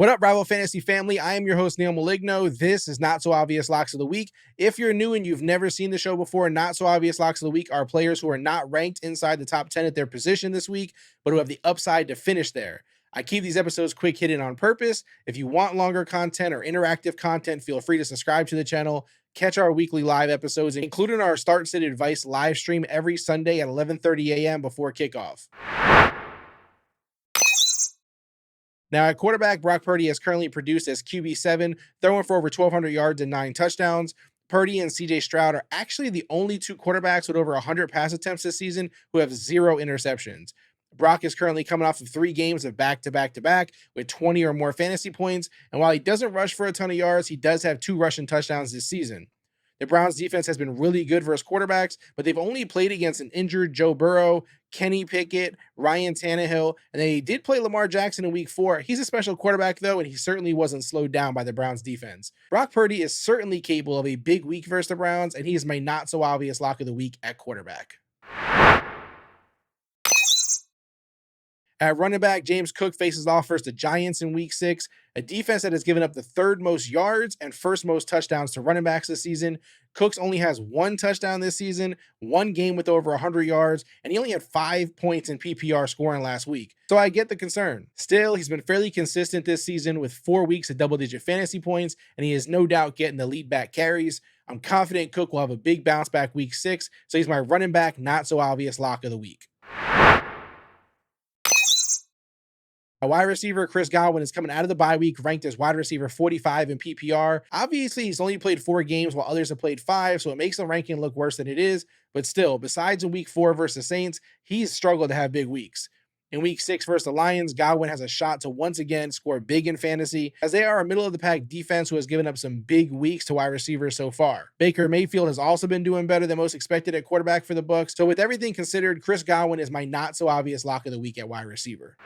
What up, Rival Fantasy family? I am your host, Neil Maligno. This is Not So Obvious Locks of the Week. If you're new and you've never seen the show before, Not So Obvious Locks of the Week are players who are not ranked inside the top 10 at their position this week, but who have the upside to finish there. I keep these episodes quick hitting on purpose. If you want longer content or interactive content, feel free to subscribe to the channel. Catch our weekly live episodes, including our Start Sit Advice live stream every Sunday at 11:30 a.m. before kickoff. Now, at quarterback, Brock Purdy has currently produced as QB7, throwing for over 1,200 yards and 9 touchdowns. Purdy and CJ Stroud are actually the only two quarterbacks with over 100 pass attempts this season who have 0 interceptions. Brock is currently coming off of 3 games of back-to-back-to-back with 20 or more fantasy points, and while he doesn't rush for a ton of yards, he does have 2 rushing touchdowns this season. The Browns defense has been really good versus quarterbacks, but they've only played against an injured Joe Burrow, Kenny Pickett, Ryan Tannehill, and they did play Lamar Jackson in week 4. He's a special quarterback, though, and he certainly wasn't slowed down by the Browns defense. Brock Purdy is certainly capable of a big week versus the Browns, and he is my not-so-obvious lock of the week at quarterback. At running back, James Cook faces off versus the Giants in week 6, a defense that has given up the 3rd most yards and 1st most touchdowns to running backs this season. Cooks only has 1 touchdown this season, 1 game with over 100 yards, and he only had 5 points in PPR scoring last week. So I get the concern. Still, he's been fairly consistent this season with 4 weeks of double-digit fantasy points, and he is no doubt getting the lead back carries. I'm confident Cook will have a big bounce back week 6, so he's my running back, not-so-obvious lock of the week. A wide receiver, Chris Godwin, is coming out of the bye week ranked as wide receiver 45 in PPR. Obviously, he's only played 4 games while others have played 5, so it makes the ranking look worse than it is. But still, besides in week 4 versus Saints, he's struggled to have big weeks. In week 6 versus the Lions, Godwin has a shot to once again score big in fantasy, as they are a middle-of-the-pack defense who has given up some big weeks to wide receivers so far. Baker Mayfield has also been doing better than most expected at quarterback for the Bucs. So with everything considered, Chris Godwin is my not-so-obvious lock of the week at wide receiver.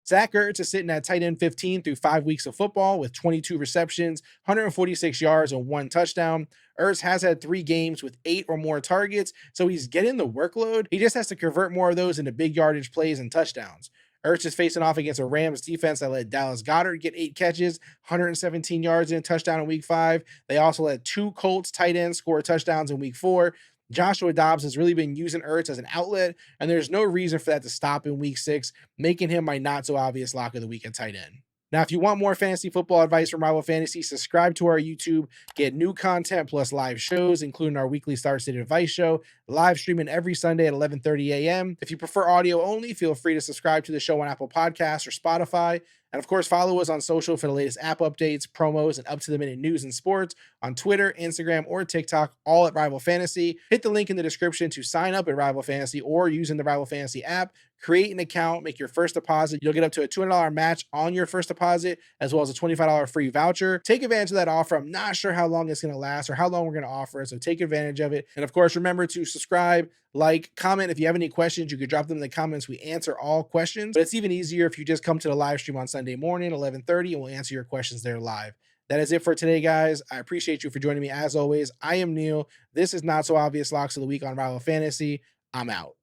Zach Ertz is sitting at tight end 15 through 5 weeks of football with 22 receptions, 146 yards, and 1 touchdown. Ertz has had 3 games with 8 or more targets, so he's getting the workload. He just has to convert more of those into big yardage plays and touchdowns. Ertz is facing off against a Rams defense that let Dallas Goedert get 8 catches, 117 yards, and a touchdown in week 5. They also let 2 Colts tight ends score touchdowns in week 4. Joshua Dobbs has really been using Ertz as an outlet, and there's no reason for that to stop in week 6, making him my not-so-obvious lock of the week at tight end. Now, if you want more fantasy football advice from Rival Fantasy, subscribe to our YouTube, get new content plus live shows, including our weekly Start Sit Advice show, live streaming every Sunday at 11:30 a.m. If you prefer audio only, feel free to subscribe to the show on Apple Podcasts or Spotify. And of course, follow us on social for the latest app updates, promos, and up-to-the-minute news and sports on Twitter, Instagram, or TikTok, all at Rival Fantasy. Hit the link in the description to sign up at Rival Fantasy or using the Rival Fantasy app. Create an account, make your first deposit. You'll get up to a $200 match on your first deposit, as well as a $25 free voucher. Take advantage of that offer. I'm not sure how long it's going to last or how long we're going to offer it, so take advantage of it. And of course, remember to subscribe, like, comment. If you have any questions, you could drop them in the comments. We answer all questions, but it's even easier if you just come to the live stream on Sunday morning, 11:30, and we'll answer your questions there live. That is it for today, guys. I appreciate you for joining me as always. I am Neil. This is Not So Obvious Locks of the Week on Rival Fantasy. I'm out.